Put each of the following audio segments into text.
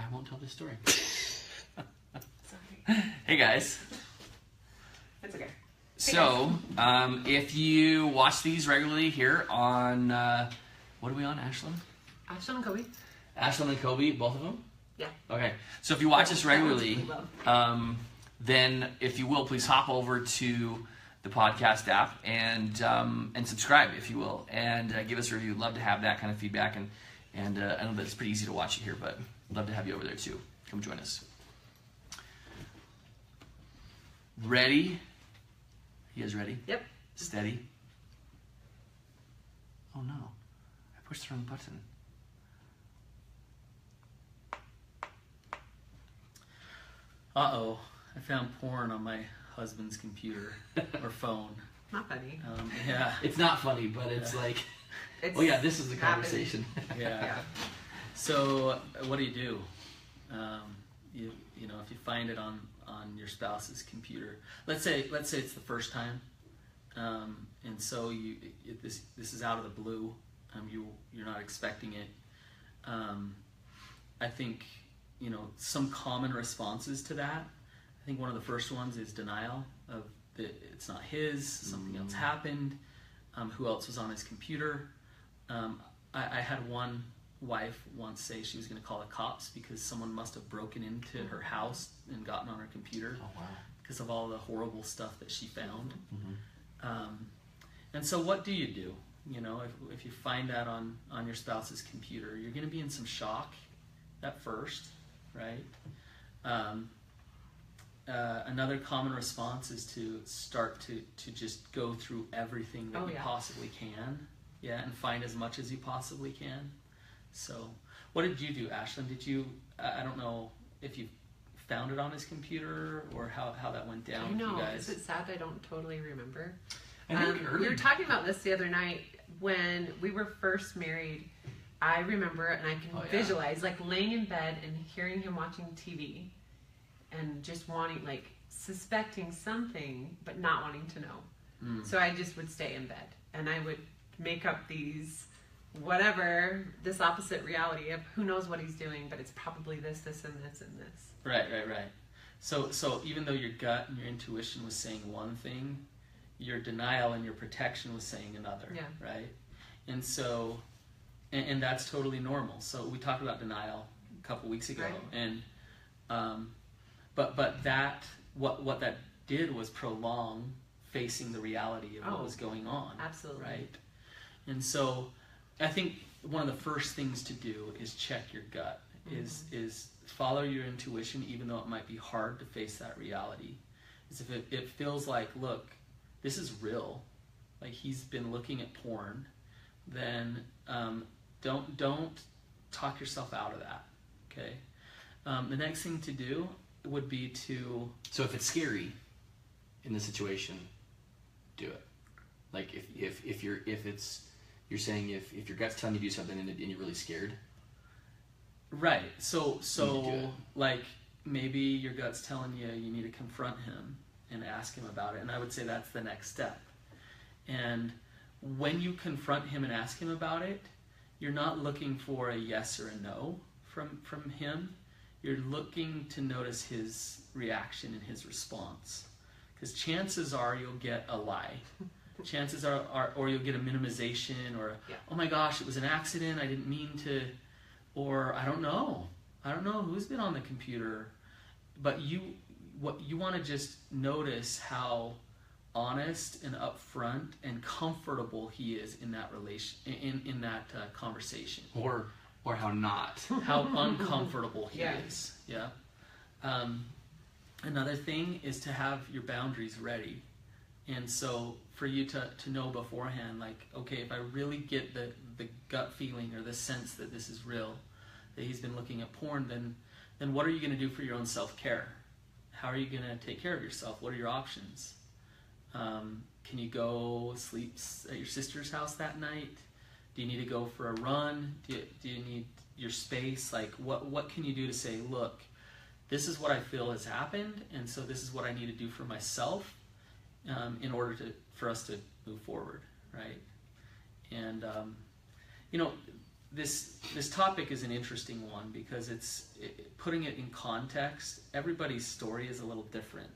I won't tell this story. Sorry. Hey guys. That's okay. So, if you watch these regularly here on, what are we on, Ashlyn? Ashlyn and Kobe. Ashlyn and Kobe, both of them? Yeah. Okay. So if you watch us regularly, That one's really then if you will, please hop over to the podcast app and subscribe, if you will, and give us a review. Love to have that kind of feedback, and I know that it's pretty easy to watch it here, but love to have you over there too. Come join us. Ready? You guys ready? Yep. Steady. Oh no, I pushed the wrong button. Uh-oh, I found porn on my husband's computer or phone. Not funny. Yeah. It's not funny, but it's like, It's oh yeah, this is the happening. conversation. Yeah. So what do? You know, if you find it on your spouse's computer, let's say it's the first time, and so this is out of the blue, you're not expecting it. I think, you know, some common responses to that. I think one of the first ones is denial of that it's not his, something else happened, who else was on his computer. I had one wife once say she was going to call the cops because someone must have broken into her house and gotten on her computer. Oh wow. Because of all the horrible stuff that she found. Mm-hmm. And so what do? You know, if you find that on your spouse's computer, you're going to be in some shock at first, right? Another common response is to start to just go through everything that you possibly can, and find as much as you possibly can. So, what did you do, Ashlyn? Did you? I don't know if you found it on his computer or how that went down. I know. with you guys. Is it sad I don't totally remember? I think We were talking about this the other night when we were first married. I remember, and I can visualize, like laying in bed and hearing him watching TV, and just wanting, like, suspecting something, but not wanting to know. So I just would stay in bed, and I would make up this opposite reality of who knows what he's doing, but it's probably this, and this, and this. Right. So even though your gut and your intuition was saying one thing, your denial and your protection was saying another. Yeah. Right. And so, and that's totally normal. So we talked about denial a couple weeks ago, Right. and but that what that did was prolong facing the reality of what was going on. Absolutely. Right. And so, I think one of the first things to do is check your gut. Is follow your intuition, even though it might be hard to face that reality. Is if it feels like, look, this is real, like he's been looking at porn, then don't talk yourself out of that. Okay. The next thing to do would be to. So if it's scary in the situation, do it. Like if you're saying if your gut's telling you to do something and you're really scared. Right. So do it. like maybe your gut's telling you need to confront him and ask him about it, and I would say that's the next step. And when you confront him and ask him about it, you're not looking for a yes or a no from him. You're looking to notice his reaction and his response, because chances are you'll get a lie. Chances are or you'll get a minimization, or oh my gosh, it was an accident, I didn't mean to, or I don't know who's been on the computer. But you want to just notice how honest and upfront and comfortable he is in that in that conversation, Or how not. how uncomfortable he Yeah. is. Yeah. Another thing is to have your boundaries ready. And so for you to know beforehand, like, okay, if I really get the gut feeling or the sense that this is real, that he's been looking at porn, then what are you going to do for your own self-care? How are you going to take care of yourself? What are your options? Can you go sleep at your sister's house that night? Do you need to go for a run? Do you need your space? Like, what can you do to say, look, this is what I feel has happened, and so this is what I need to do for myself in order for us to move forward, right? And this topic is an interesting one because putting it in context, everybody's story is a little different.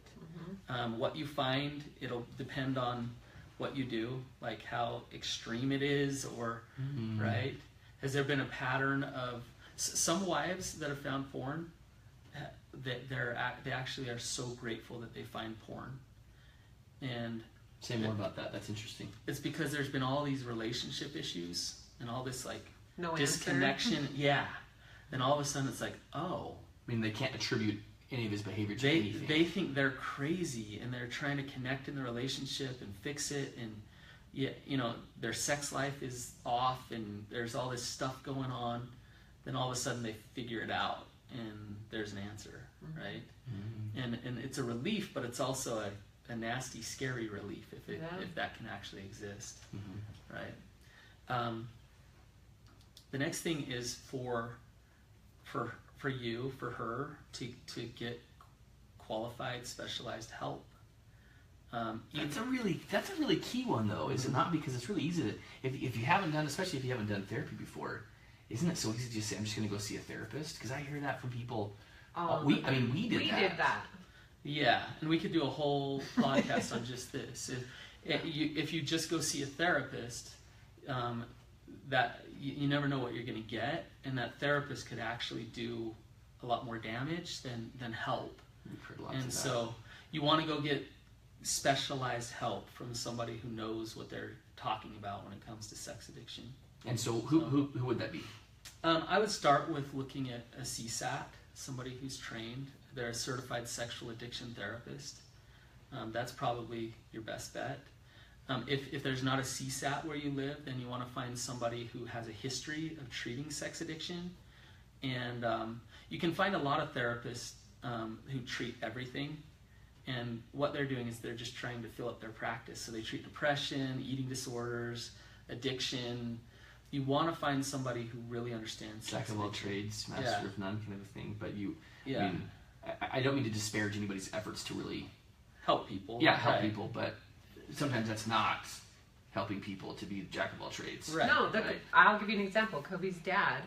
What you find, it'll depend on what you do, like how extreme it is, or right? Has there been a pattern of some wives that have found porn? They actually are so grateful that they find porn, and say more about that. That's interesting. It's because there's been all these relationship issues and all this like No disconnection. Yeah, then all of a sudden it's like, oh, I mean, they can't attribute any of his behavior to they anything. they think they're crazy and they're trying to connect in the relationship and fix it, and their sex life is off and there's all this stuff going on. Then all of a sudden they figure it out and there's an answer, right? And it's a relief, but it's also a nasty, scary relief if that can actually exist, right? The next thing is for you, for her to get qualified, specialized help. That's a really key one, though, is it not? Because it's really easy to, if you haven't done, especially if you haven't done therapy before, isn't it so easy to just say, I'm just going to go see a therapist? Because I hear that from people. We did that. Yeah, and we could do a whole podcast on just this. If you just go see a therapist, that you never know what you're going to get, and that therapist could actually do a lot more damage than help. We've heard lots and of that. So you want to go get specialized help from somebody who knows what they're talking about when it comes to sex addiction. And so who would that be? I would start with looking at a CSAT, somebody who's trained. They're a certified sexual addiction therapist. That's probably your best bet. If there's not a CSAT where you live, then you want to find somebody who has a history of treating sex addiction. And you can find a lot of therapists who treat everything. And what they're doing is they're just trying to fill up their practice. So they treat depression, eating disorders, addiction. You want to find somebody who really understands sex Jack of all addiction. trades, master of none kind of a thing. But Yeah. I mean, I don't mean to disparage anybody's efforts to really help people. Yeah, help right. people, but sometimes that's not helping people to be jack of all trades. Right. No, Right. I'll give you an example. Kobe's dad,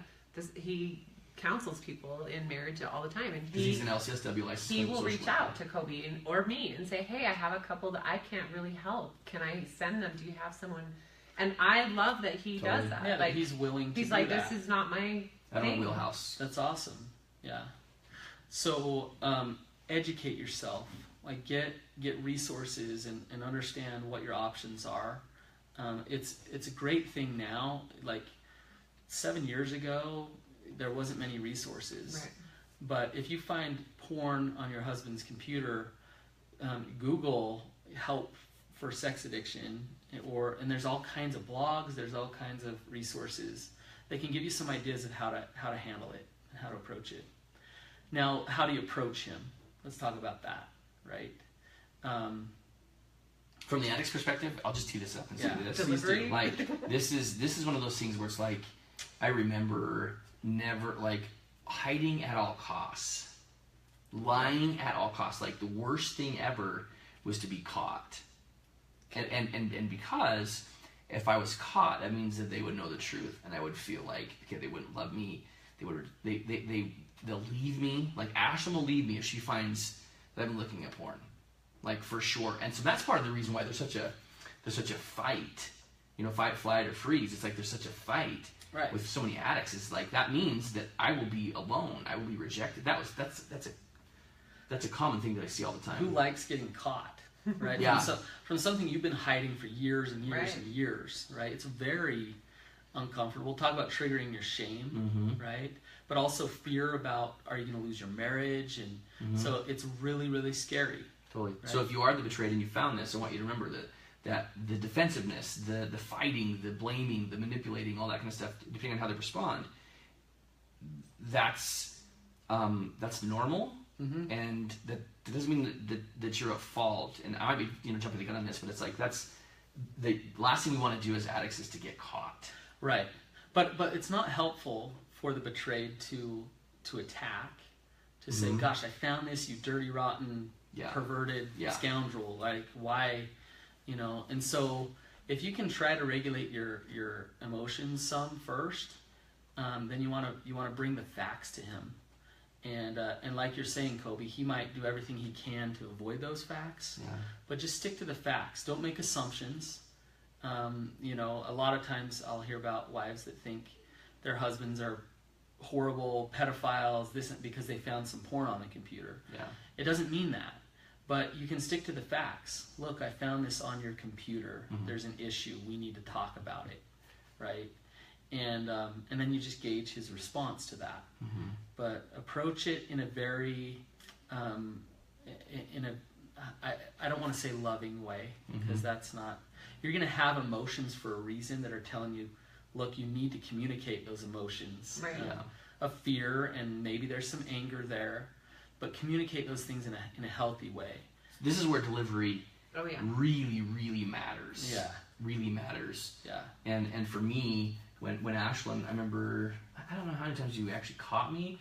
he counsels people in marriage all the time, and Because he's an LCSW license. he will reach out to Kobe or me and say, hey, I have a couple that I can't really help. Can I send them? Do you have someone? And I love that he does that. Yeah, like he's willing to He's do like, that. this is not my I don't know thing. wheelhouse. That's awesome. Yeah. So educate yourself. Like get resources and understand what your options are. It's a great thing now. Like 7 years ago, there wasn't many resources. Right. But if you find porn on your husband's computer, Google help for sex addiction, and there's all kinds of blogs. There's all kinds of resources that can give you some ideas of how to handle it and how to approach it. Now, how do you approach him? Let's talk about that, right? From the addict's perspective, I'll just tee this up and say this. Delivery? Like this is one of those things where it's like, I remember never like hiding at all costs, lying at all costs. Like the worst thing ever was to be caught, and because if I was caught, that means that they would know the truth, and I would feel like, okay, they wouldn't love me. They'll leave me. Like Ashlyn will leave me if she finds that I'm looking at porn, like for sure. And so that's part of the reason why there's such a fight, fight, flight, or freeze. It's like there's such a fight with so many addicts. It's like that means that I will be alone. I will be rejected. That's a common thing that I see all the time. Who likes getting caught, right? Yeah. From something you've been hiding for years and years Right. and years, right? It's very uncomfortable. We'll talk about triggering your shame, right? But also fear about, are you going to lose your marriage? And so it's really, really scary. Totally. Right? So if you are the betrayed and you found this, I want you to remember that the defensiveness, the fighting, the blaming, the manipulating, all that kind of stuff, depending on how they respond, that's normal, and that doesn't mean that you're at fault. And I might be jumping the gun on this, but it's like that's the last thing we want to do as addicts is to get caught. Right. But it's not helpful for the betrayed to attack, to say, gosh, I found this, you dirty, rotten, perverted scoundrel. Like, why, And so if you can try to regulate your emotions some first, then you want to bring the facts to him. And like you're saying, Kobe, he might do everything he can to avoid those facts, but just stick to the facts. Don't make assumptions. You know, a lot of times I'll hear about wives that think their husbands are horrible pedophiles because they found some porn on the computer. Yeah. It doesn't mean that. But you can stick to the facts. Look, I found this on your computer. There's an issue. We need to talk about it, right? And then you just gauge his response to that. But approach it in a very, I don't want to say loving way, because that's not. You're going to have emotions for a reason that are telling you, look, you need to communicate those emotions of fear, and maybe there's some anger there. But communicate those things in a healthy way. This is where delivery really, really matters. Yeah. Really matters. Yeah. And for me, when Ashlyn, I remember, I don't know how many times you actually caught me.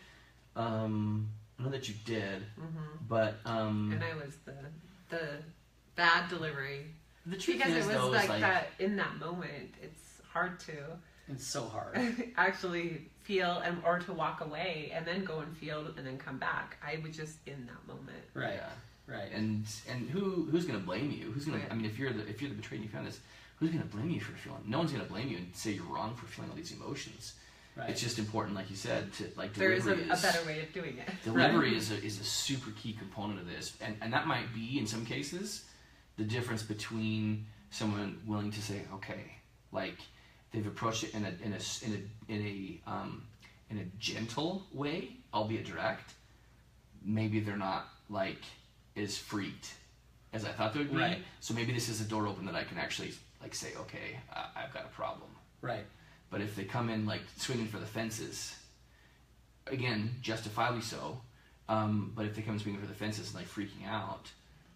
I know that you did, but... and I was the bad delivery. The truth because is, it was though, like that in that moment. It's hard to... It's so hard. actually feel or to walk away and then go and feel and then come back. I was just in that moment. Right. Yeah. Right. And who's going to blame you? Who's going to? I mean, if you're the betrayed and you found this, who's going to blame you for feeling? No one's going to blame you and say you're wrong for feeling all these emotions. Right. It's just important, like you said, to like there is a better way of doing it. Delivery is a super key component of this, and that might be in some cases the difference between someone willing to say, okay, like. They've approached it in a gentle way, albeit direct. Maybe they're not like as freaked as I thought they would be. Right. So maybe this is a door open that I can actually like say, okay, I've got a problem. Right. But if they come in like swinging for the fences, again, justifiably so. But if they come in swinging for the fences and like freaking out,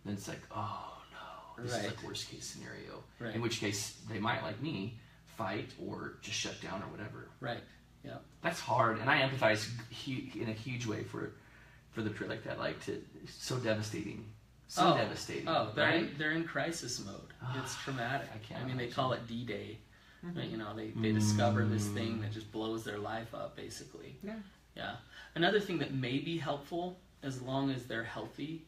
then it's like, oh no, this is like worst case scenario. Right. In which case they might, like me, fight or just shut down or whatever. Right. Yeah. That's hard, and I empathize in a huge way for the period like that. Like so devastating, devastating. Oh, they're in crisis mode. It's traumatic. I mean, they call it D-Day. Right? You know, they discover this thing that just blows their life up, basically. Yeah. Yeah. Another thing that may be helpful, as long as they're healthy,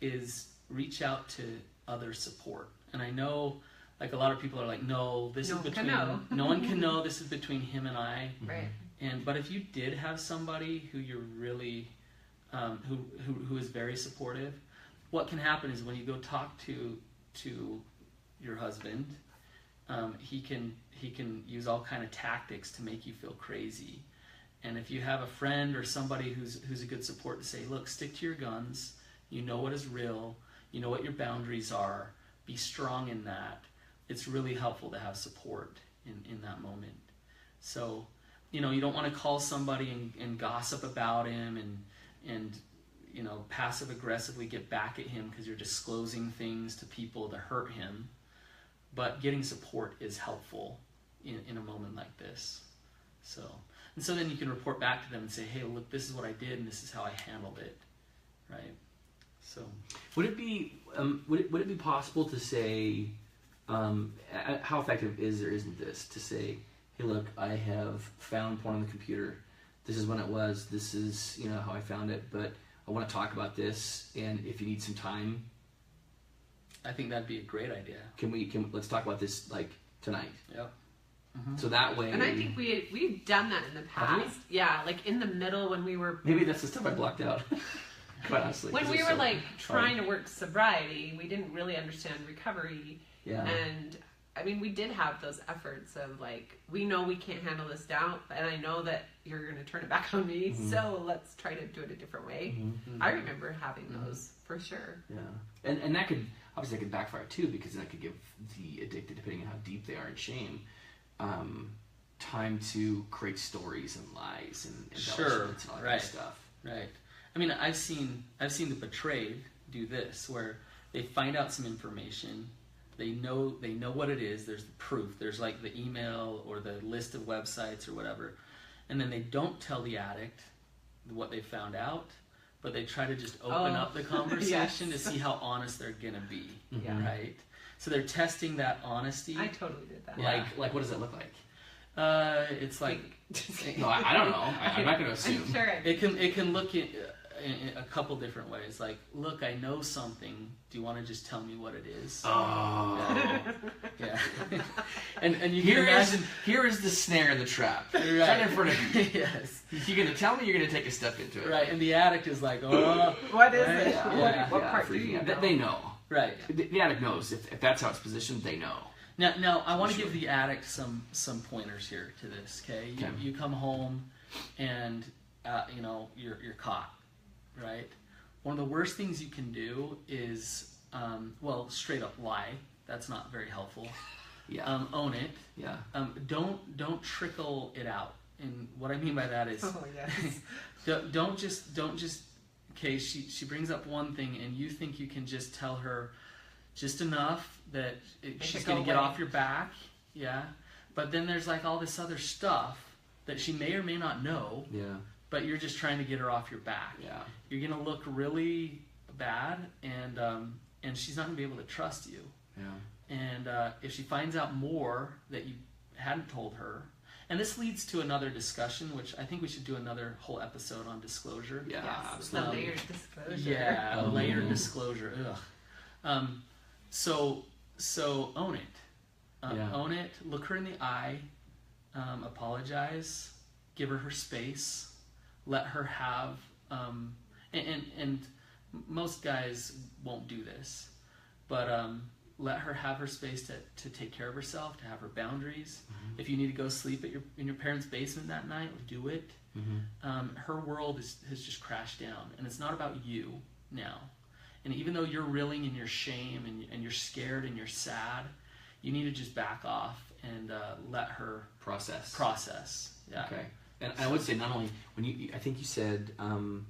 is reach out to other support. And I know. Like a lot of people are like, no, this is between no one can know. This is between him and I. Right. But if you did have somebody who you're really, who is very supportive, what can happen is when you go talk to your husband, he can use all kind of tactics to make you feel crazy. And if you have a friend or somebody who's a good support to say, look, stick to your guns. You know what is real. You know what your boundaries are. Be strong in that. It's really helpful to have support in that moment. So, you know, you don't want to call somebody and gossip about him and you know, passive aggressively get back at him because you're disclosing things to people to hurt him. But getting support is helpful in a moment like this. So then you can report back to them and say, hey, look, this is what I did and this is how I handled it, right? So would it be possible to say? How effective is or isn't this to say, hey, look, I have found porn on the computer. This is when it was. This is, you know, how I found it. But I want to talk about this, and if you need some time, I think that'd be a great idea. Let's talk about this like tonight. Yep. So that way. And I think we've done that in the past. Yeah, like in the middle when we were. Maybe that's the stuff I blocked out. Quite honestly. When we were like trying to work sobriety, we didn't really understand recovery. Yeah. And I mean, we did have those efforts of like, we know we can't handle this down, and I know that you're going to turn it back on me, so let's try to do it a different way. I remember having those for sure. Yeah. And that could, obviously, that could backfire too, because that could give the addicted, depending on how deep they are in shame, time to create stories and lies and embellishments and all that kind of stuff. Right. I mean, I've seen the betrayed do this, where they find out some information. They know what it is. There's the proof. There's like the email or the list of websites or whatever. And then they don't tell the addict what they found out, but they try to just open up the conversation to see how honest they're going to be. Right? So they're testing that honesty. I totally did that. Like what does it look like? It's like No, I don't know. I'm not going to assume. I'm sure it can look in a couple different ways. Like, look, I know something. Do you want to just tell me what it is? Oh. Yeah. and you can imagine. Here is the snare and the trap. Right. Right in front of you. Yes. You're going to tell me, you're going to take a step into it. Right. And the addict is like, oh. what is right? it? Yeah. What part do you know? They know. Right. The addict knows. If that's how it's positioned, they know. Now I want to give the addict some pointers here to this. Okay. You come home, and you're caught. Right. One of the worst things you can do is straight up lie. That's not very helpful. Yeah. Own it. Yeah. Don't trickle it out. And what I mean by that is, don't just. Okay, she brings up one thing, and you think you can just tell her just enough that she's going to get off your back. Yeah. But then there's like all this other stuff that she may or may not know. Yeah. But you're just trying to get her off your back. Yeah. You're going to look really bad, and she's not going to be able to trust you. Yeah. And if she finds out more that you hadn't told her, and this leads to another discussion, which I think we should do another whole episode on disclosure. Yeah, yes, absolutely. layered disclosure. Yeah, layered disclosure. Ugh. So own it. Own it. Look her in the eye. Apologize. Give her space. Let her have. And most guys won't do this, but let her have her space to take care of herself, to have her boundaries. Mm-hmm. If you need to go sleep in your parents' basement that night, do it. Mm-hmm. Her world has just crashed down, and it's not about you now. And even though you're reeling in your shame and you're scared and you're sad, you need to just back off and let her process. Yeah. Okay. And I would say not only I think you said own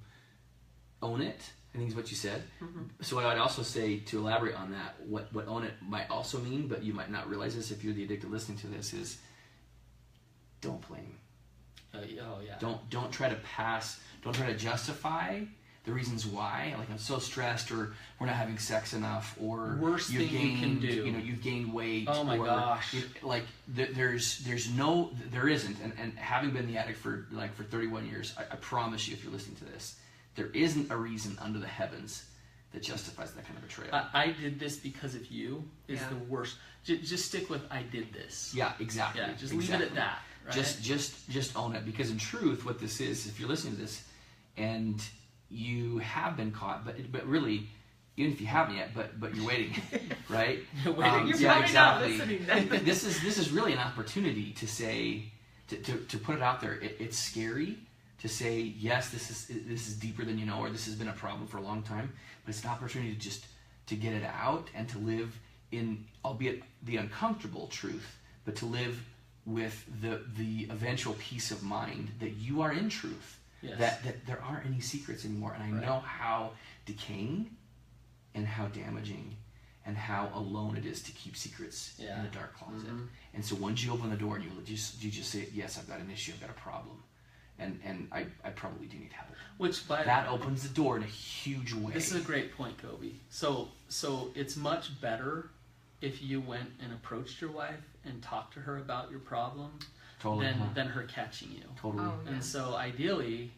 it. I think is what you said. Mm-hmm. So I'd also say, to elaborate on that, what own it might also mean, but you might not realize this if you're the addicted listening to this, is don't blame. Yeah. Don't try to justify the reasons why. Like, I'm so stressed, or we're not having sex enough, or worst thing you can do. You've gained weight. Oh my gosh. There isn't. And having been the addict for 31 years, I promise you, if you're listening to this, there isn't a reason under the heavens that justifies that kind of betrayal. I did this because of you is the worst. Just stick with I did this. Yeah, exactly. Yeah, just leave it at that. Right? Just own it, because in truth, what this is, if you're listening to this and you have been caught, but really, even if you haven't yet, but you're waiting, right? You're waiting. You're yeah, probably exactly. not listening then. This is really an opportunity to say, to put it out there. It's scary to say, yes, this is deeper than you know, or this has been a problem for a long time, but it's an opportunity to get it out and to live in, albeit the uncomfortable truth, but to live with the eventual peace of mind that you are in truth. Yes. That there aren't any secrets anymore. And I know how decaying and how damaging and how alone it is to keep secrets in the dark closet. Mm-hmm. And so once you open the door and you just say, yes, I've got an issue, I've got a problem, and I probably do need help. That opens the door in a huge way. This is a great point, Kobe. So it's much better if you went and approached your wife and talked to her about your problem than her catching you. Totally. Oh, yeah. And so ideally,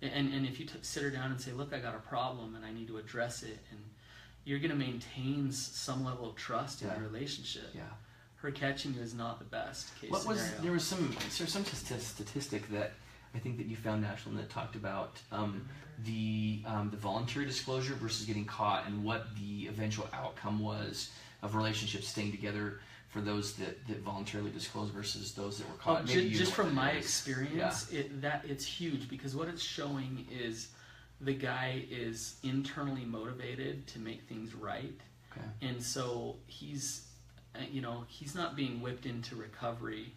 and if you sit her down and say, look, I got a problem and I need to address it, and you're going to maintain some level of trust in the relationship. Yeah. Her catching you is not the best case scenario. There was some statistic that I think that you found, Ashlyn, that talked about the voluntary disclosure versus getting caught, and what the eventual outcome was of relationships staying together for those that voluntarily disclosed versus those that were caught. Just from my experience, it's huge, because what it's showing is the guy is internally motivated to make things right, and so he's not being whipped into recovery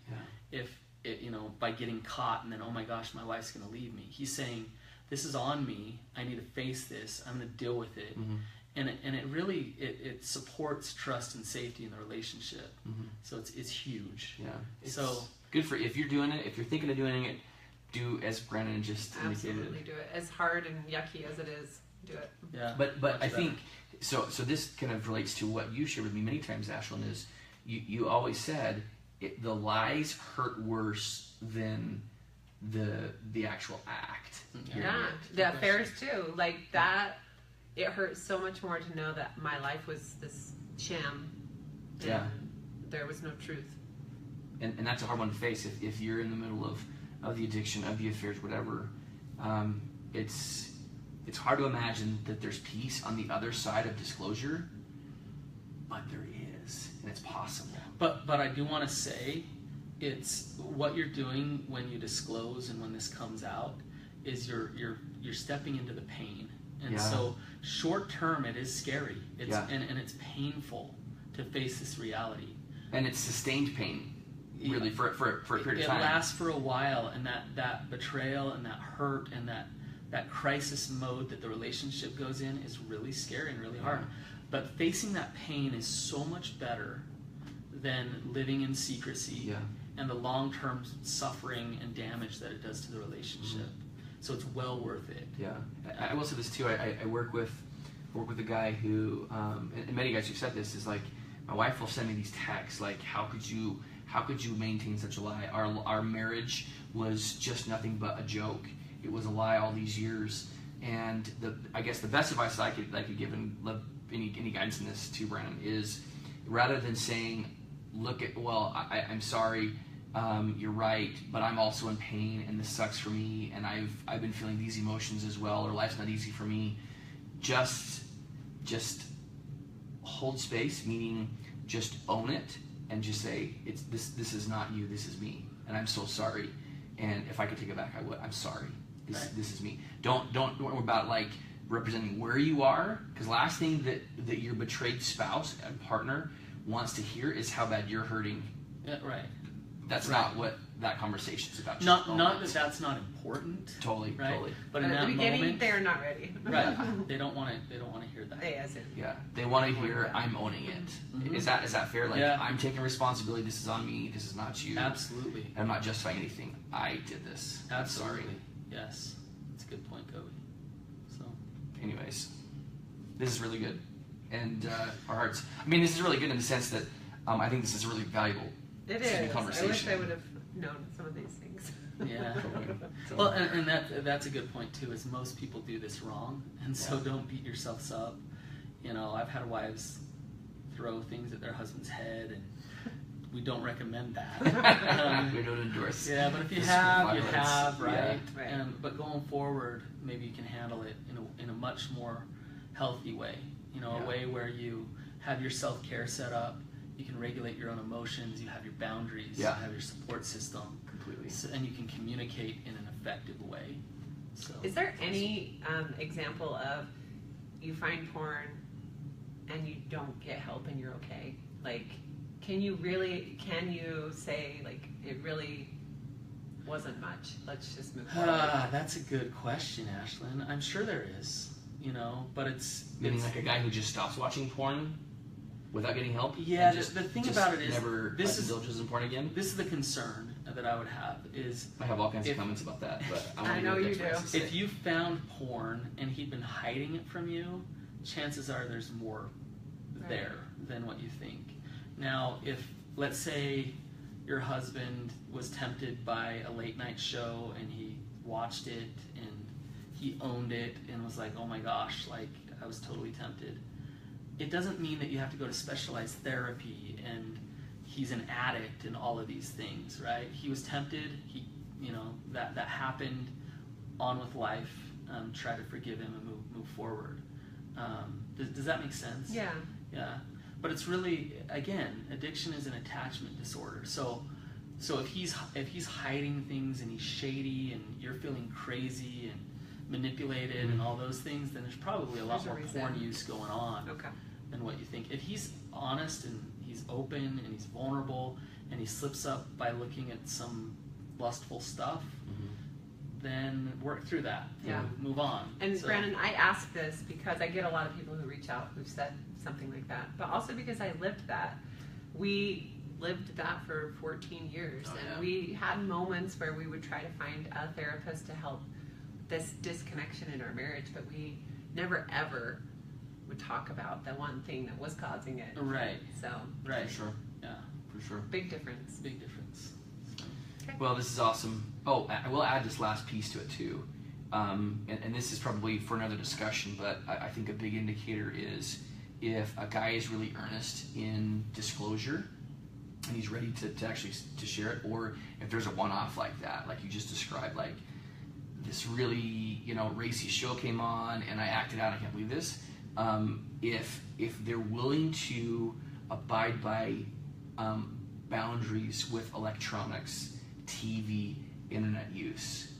by getting caught and then, oh my gosh, my wife's going to leave me. He's saying, this is on me. I need to face this. I'm going to deal with it. Mm-hmm. And it really it supports trust and safety in the relationship. Mm-hmm. So it's huge. Yeah. It's good for, if you're doing it, if you're thinking of doing it, do as Brandon just indicated. Absolutely do it. As hard and yucky as it is, do it. Yeah. But I think so this kind of relates to what you shared with me many times, Ashlyn, is you always said, the lies hurt worse than the actual act. Yeah, the affairs too. Like that, it hurts so much more to know that my life was this sham. Yeah. There was no truth. And that's a hard one to face if you're in the middle of the addiction, of the affairs, whatever. It's hard to imagine that there's peace on the other side of disclosure, but there is, and it's possible. But I do want to say, it's what you're doing when you disclose and when this comes out is you're stepping into the pain, and so short term it is scary. It's and it's painful to face this reality. And it's sustained pain, really, for a period of time. It lasts for a while, and that betrayal and that hurt and that crisis mode that the relationship goes in is really scary and really hard. But facing that pain is so much better than living in secrecy and the long-term suffering and damage that it does to the relationship. So it's well worth it. Yeah, I will say this too. I work with a guy who, and many guys who've said this, is like, my wife will send me these texts like, how could you maintain such a lie? Our marriage was just nothing but a joke. It was a lie all these years. And I guess the best advice I could give, and love any guidance in this too, Brandon, is rather than saying, I'm sorry, you're right, but I'm also in pain, and this sucks for me, and I've been feeling these emotions as well, or life's not easy for me. Just hold space, meaning just own it, and just say, this is not you, this is me, and I'm so sorry. And if I could take it back, I would. I'm sorry. This is me. Don't worry about like representing where you are, because last thing that your betrayed spouse and partner wants to hear is how bad you're hurting. Yeah, right. That's not what that conversation's about. Not that that's not important. Totally. But in in the that beginning, moment, they're not ready. right? They don't want to hear that. They want to hear, I'm owning it. Mm-hmm. Is that fair? Like, I'm taking responsibility. This is on me. This is not you. Absolutely. I'm not justifying anything. I did this. Absolutely. I'm sorry. Yes, that's a good point, Kobe. So, anyways, this is really good, and our hearts. I mean, this is really good in the sense that I think this is a really valuable. It is. Conversation. I wish I would have known some of these things. Yeah. Well, and that's a good point too. Is most people do this wrong, and so don't beat yourselves up. You know, I've had wives throw things at their husband's head, and we don't recommend that. We don't endorse. Yeah, but if you have, right? Yeah. Right. But going forward, maybe you can handle it in a much more healthy way. You know, a way where you have your self-care set up. You can regulate your own emotions. You have your boundaries. You have your support system. Completely. So, and you can communicate in an effective way. So, is there any example of you find porn and you don't get help and you're okay? Like, can you say, like, it really wasn't much, let's just move forward? That's a good question, Ashlyn. I'm sure there is, you know, but it's like a guy who just stops watching porn without getting help? Yeah, the thing about it is, never indulges in porn again? This is the concern that I would have is... I have all kinds of comments about that, but I know you do. If you found porn and he'd been hiding it from you, chances are there's more there than what you think. Now, if, let's say, your husband was tempted by a late night show and he watched it and he owned it and was like, oh my gosh, like, I was totally tempted. It doesn't mean that you have to go to specialized therapy and he's an addict and all of these things, right? He was tempted, that happened, on with life, try to forgive him and move forward. Does that make sense? Yeah. Yeah. But it's really, again, addiction is an attachment disorder. So if he's hiding things and he's shady and you're feeling crazy and manipulated and all those things, then there's probably a lot more porn use going on than what you think. If he's honest and he's open and he's vulnerable and he slips up by looking at some lustful stuff, then work through that. Move on. And Brandon, I ask this because I get a lot of people who reach out who've said something like that, but also because I lived that. We lived that for 14 years, and we had moments where we would try to find a therapist to help this disconnection in our marriage, but we never ever would talk about the one thing that was causing it. Right. So. Right. For sure. Yeah. For For sure. Big difference. Big difference. Okay. Well, this is awesome. Oh, I will add this last piece to it too. And this is probably for another discussion, but I think a big indicator is if a guy is really earnest in disclosure and he's ready to actually to share it, or if there's a one-off like that, like you just described, like this really, racy show came on and I acted out, I can't believe this. If they're willing to abide by boundaries with electronics, TV, internet use,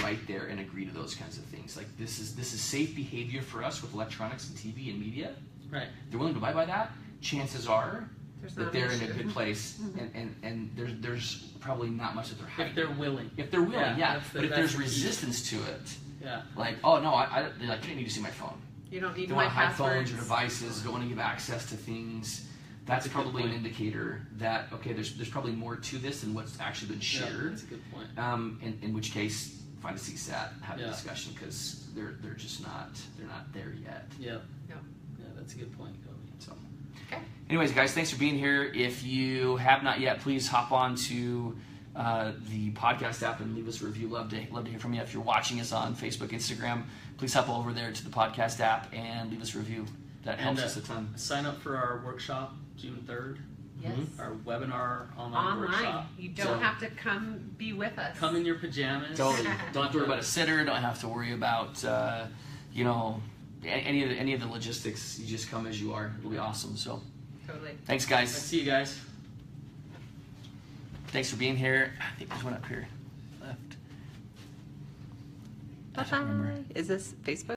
right there, and agree to those kinds of things. Like this is safe behavior for us with electronics and TV and media. Right. They're willing to abide by that. Chances are that they're in a good place, Mm-hmm. and there's probably not much that they're hiding. If they're willing. If they're willing, yeah. That's But if there's resistance to it, yeah. like, oh no, I you don't need to see my phone. You don't need Don't my want to hide passwords. phones or devices. Don't want to give access to things. That's That's a good probably an point. indicator that okay, there's probably more to this than what's actually been Yeah, shared. that's a good point. In which case, find a CSAT, have a Yeah. discussion because they're just not there yet. Yep. Yep. Yeah, that's a good point, Kobe. So, Okay. anyways, guys, thanks for being here. If you have not yet, please hop on to the podcast app and leave us a review. Love to hear from you. If you're watching us on Facebook, Instagram, please hop over there to the podcast app and leave us a review. That helps us a ton. Sign up for our workshop June 3rd. Yes. Our webinar online workshop. You don't So- have to come be with us. Come in your pajamas. Totally. Don't have to worry about a sitter. Don't have to worry about any of the logistics. You just come as you are. It'll be awesome. So, Totally. thanks, Let's guys. see you guys. Thanks for being here. I think there's one up here left. I don't remember. Is this Facebook?